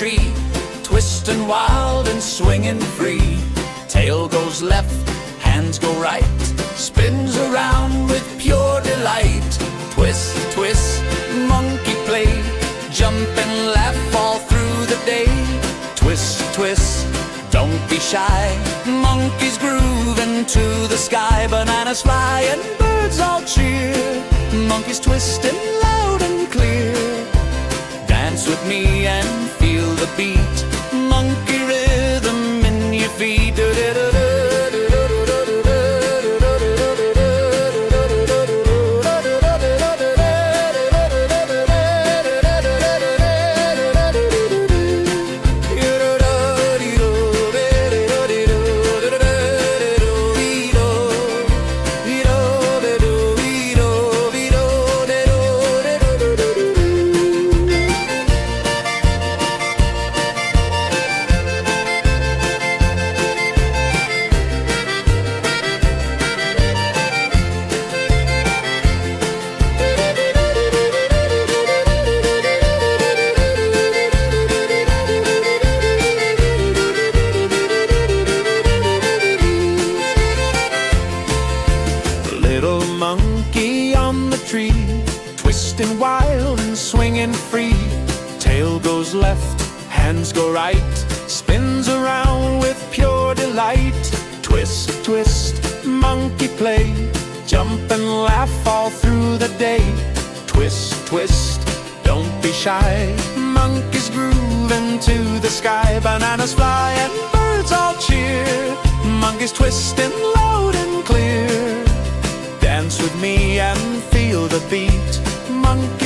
tree, twisting wild and swinging free. Tail goes left, hands go right, spins around with pure delight. Twist, twist, monkey play, jump and laugh all through the day. Twist, twist, don't be shy, monkeys groove into the sky. Bananas fly and birds all cheer, monkeys twisting loud and clear. Dance with me and feel the beat, monkey rhythm in your feet. Monkey on the tree, twisting wild and swinging free. Tail goes left, hands go right, spins around with pure delight. Twist, twist, monkey play, jump and laugh all through the day. Twist, twist, don't be shy, monkeys groove into the sky. Bananas fly and birds all cheer, monkeys twisting loud and clear. Dance with me and feel the beat, monkey